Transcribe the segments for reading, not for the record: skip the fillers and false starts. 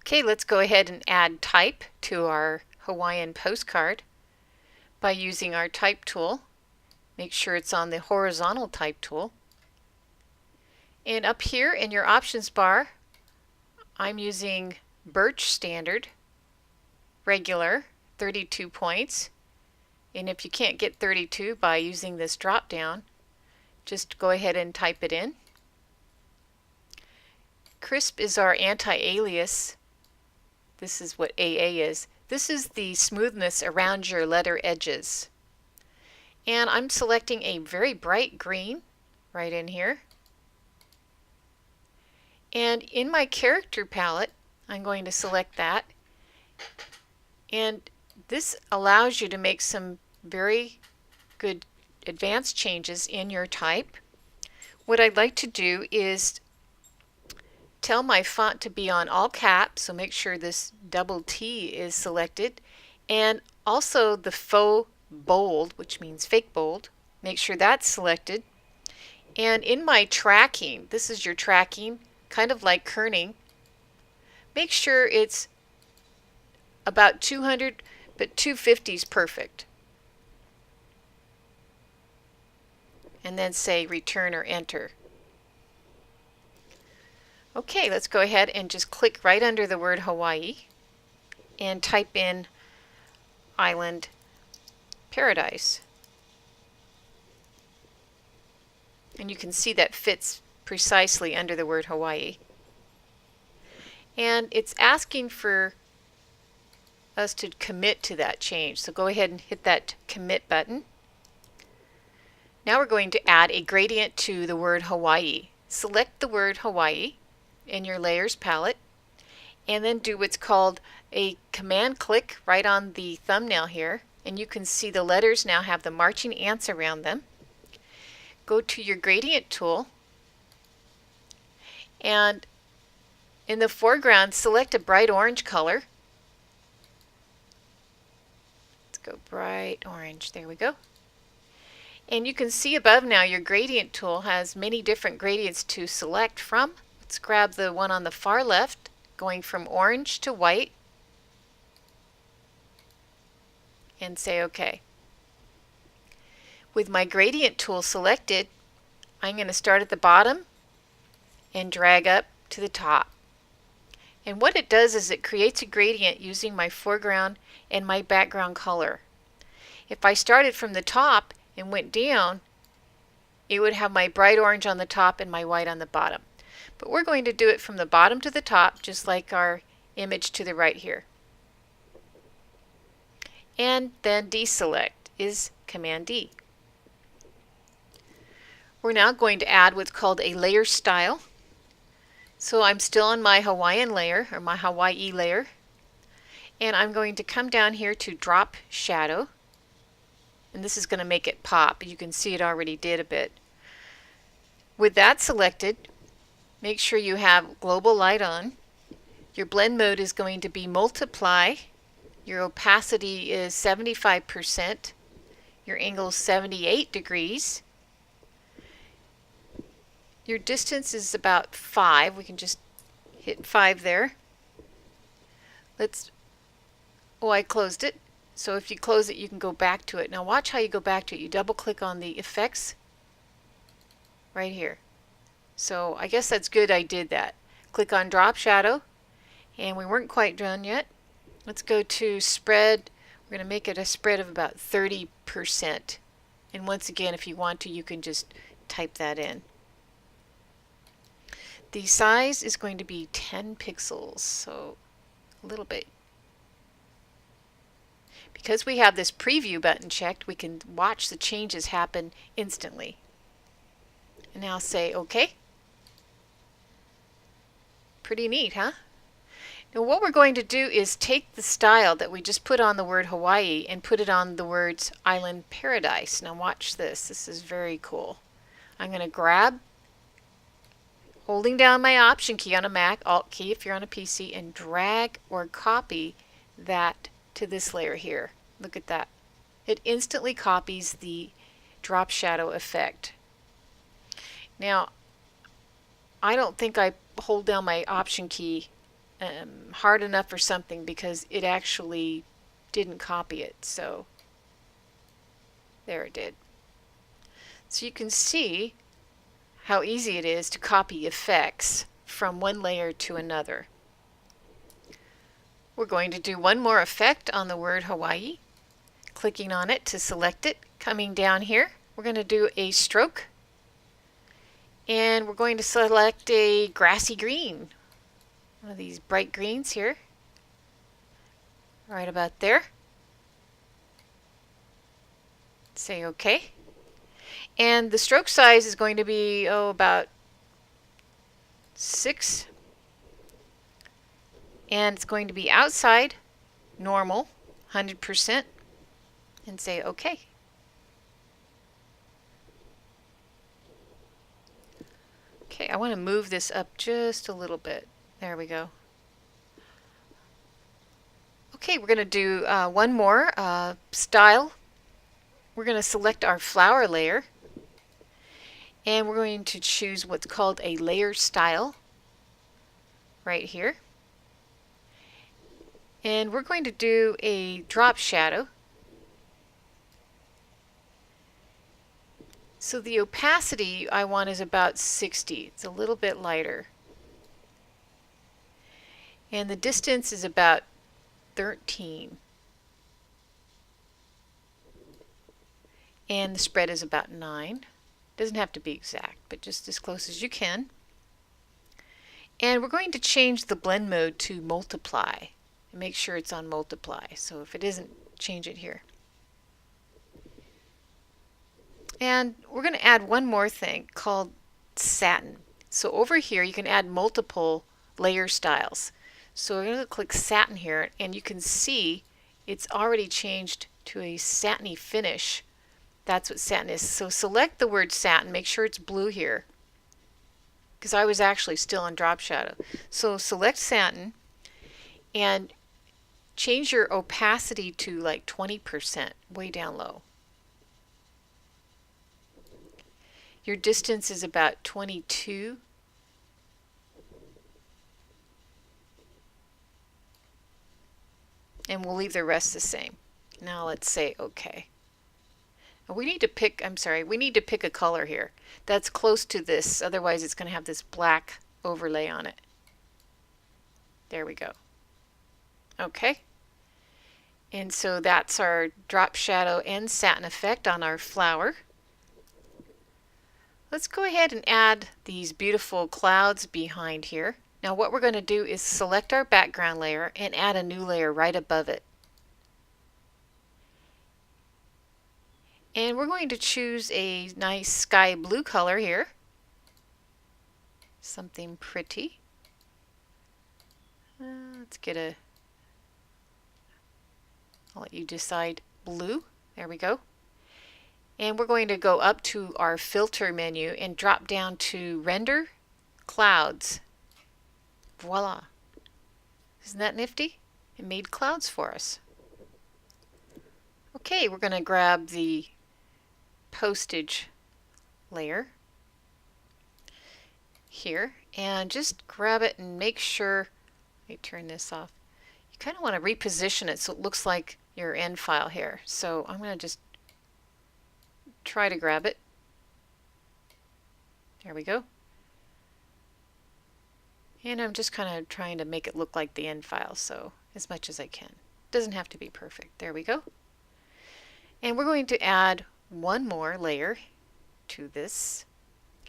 Okay, let's go ahead and add type to our Hawaiian postcard by using our type tool. Make sure it's on the horizontal type tool. And up here in your options bar, I'm using Birch Standard, Regular, 32 points. And if you can't get 32 by using this drop down, just go ahead and type it in. Crisp is our anti-alias. This is what AA is. This is the smoothness around your letter edges. And I'm selecting a very bright green right in here. And in my character palette, I'm going to select that. And this allows you to make some very good advanced changes in your type. What I'd like to do is tell my font to be on all caps, so make sure this double T is selected, and also the faux bold, which means fake bold, make sure that's selected. And in my tracking, this is your tracking, kind of like kerning, make sure it's about 200, but 250 is perfect. And then say return or enter. Okay, let's go ahead and just click right under the word Hawaii and type in Island Paradise. And you can see that fits precisely under the word Hawaii. And it's asking for us to commit to that change. So go ahead and hit that commit button. Now we're going to add a gradient to the word Hawaii. Select the word Hawaii in your layers palette and then do what's called a command click right on the thumbnail here, and you can see the letters now have the marching ants around them. Go to your gradient tool and in the foreground select a bright orange color. Let's go bright orange, there we go. And you can see above now your gradient tool has many different gradients to select from. Let's grab the one on the far left, going from orange to white, and say OK. With my gradient tool selected, I'm going to start at the bottom and drag up to the top. And what it does is it creates a gradient using my foreground and my background color. If I started from the top and went down, it would have my bright orange on the top and my white on the bottom. But we're going to do it from the bottom to the top, just like our image to the right here. And then deselect is Command D. We're now going to add what's called a layer style. So I'm still on my Hawaiian layer, or my Hawaii layer, and I'm going to come down here to drop shadow, and this is going to make it pop. You can see it already did a bit. With that selected, make sure you have global light on. Your blend mode is going to be multiply. Your opacity is 75%. Your angle is 78 degrees. Your distance is about 5. We can just hit 5 there. I closed it. So if you close it, you can go back to it. Now watch how you go back to it. You double click on the effects right here. So I guess that's good I did that. Click on drop shadow, and we weren't quite done yet. Let's go to spread. We're going to make it a spread of about 30%. And once again, if you want to, you can just type that in. The size is going to be 10 pixels, so a little bit. Because we have this preview button checked, we can watch the changes happen instantly. And now say OK. Pretty neat, huh? Now what we're going to do is take the style that we just put on the word Hawaii and put it on the words Island Paradise. Now watch this. This is very cool. I'm going to grab, holding down my Option key on a Mac, Alt key if you're on a PC, and drag or copy that to this layer here. Look at that. It instantly copies the drop shadow effect. Now, I don't think I hold down my Option key hard enough or something, because it actually didn't copy it. So there it did. So you can see how easy it is to copy effects from one layer to another. We're going to do one more effect on the word Hawaii. Clicking on it to select it, coming down here, we're going to do a stroke, and we're going to select a grassy green, one of these bright greens here, right about there. Say OK. And the stroke size is going to be, about 6. And it's going to be outside, normal, 100%. And say OK. Okay, I want to move this up just a little bit. There we go. Okay, we're going to do one more style. We're going to select our flower layer, and we're going to choose what's called a layer style right here. And we're going to do a drop shadow. So the opacity I want is about 60. It's a little bit lighter. And the distance is about 13. And the spread is about 9. Doesn't have to be exact, but just as close as you can. And we're going to change the blend mode to multiply. And make sure it's on multiply. So if it isn't, change it here. And we're going to add one more thing called satin. So over here you can add multiple layer styles. So we're going to click satin here, and you can see it's already changed to a satiny finish. That's what satin is. So select the word satin, make sure it's blue here, because I was actually still on drop shadow. So select satin and change your opacity to like 20%, way down low. Your distance is about 22. And we'll leave the rest the same. Now let's say OK. We need to pick, we need to pick a color here that's close to this, otherwise it's going to have this black overlay on it. There we go. OK. And so that's our drop shadow and satin effect on our flower. Let's go ahead and add these beautiful clouds behind here. Now what we're going to do is select our background layer and add a new layer right above it. And we're going to choose a nice sky blue color here. Something pretty. Let's get a, I'll let you decide, blue. There we go. And we're going to go up to our filter menu and drop down to render clouds. Voila. Isn't that nifty? It made clouds for us. Okay, we're going to grab the postage layer here and just grab it and make sure, let me turn this off. You kind of want to reposition it so it looks like your end file here. So I'm going to just try to grab it. There we go. And I'm just kind of trying to make it look like the end file, so as much as I can. Doesn't have to be perfect. There we go. And we're going to add one more layer to this.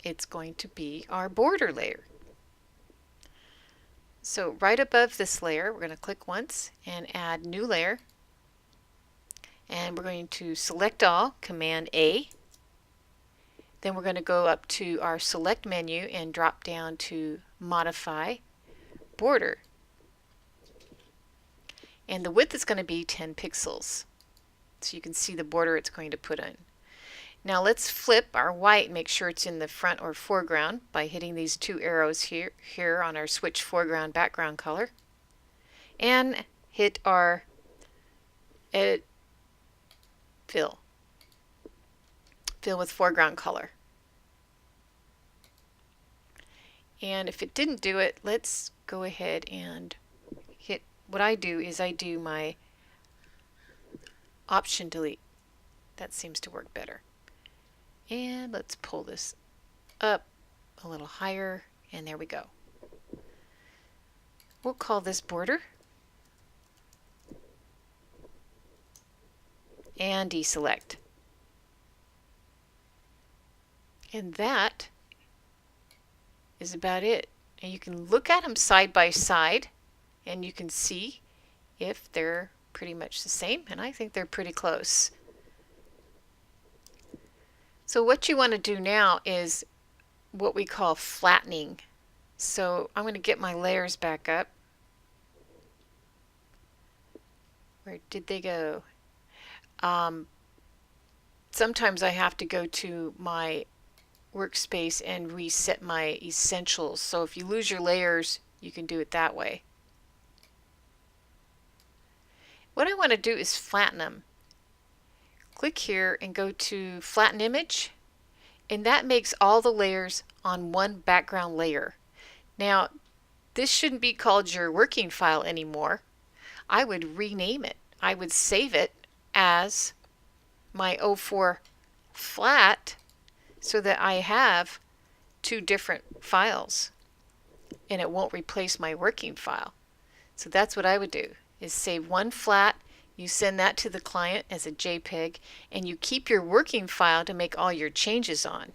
It's going to be our border layer. So right above this layer, we're going to click once and add new layer. And we're going to select all, Command A. Then we're going to go up to our select menu and drop down to modify border. And the width is going to be 10 pixels. So you can see the border it's going to put in. Now let's flip our white and make sure it's in the front or foreground by hitting these two arrows here on our switch foreground background color. And hit our edit fill with foreground color. And if it didn't do it, let's go ahead and hit, what I do is I do my Option Delete. That seems to work better. And let's pull this up a little higher, and there we go. We'll call this border and deselect. And that is about it. And you can look at them side by side and you can see if they're pretty much the same, and I think they're pretty close. So what you want to do now is what we call flattening. So I'm going to get my layers back up. Where did they go? Sometimes I have to go to my workspace and reset my essentials. So if you lose your layers, you can do it that way. What I want to do is flatten them. Click here and go to Flatten Image, and that makes all the layers on one background layer. Now, this shouldn't be called your working file anymore. I would rename it. I would save it as my 04 flat so that I have two different files and it won't replace my working file. So that's what I would do, is save one flat, you send that to the client as a JPEG, and you keep your working file to make all your changes on.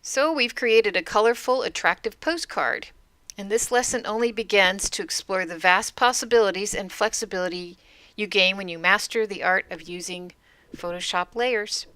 So we've created a colorful, attractive postcard. And this lesson only begins to explore the vast possibilities and flexibility you gain when you master the art of using Photoshop layers.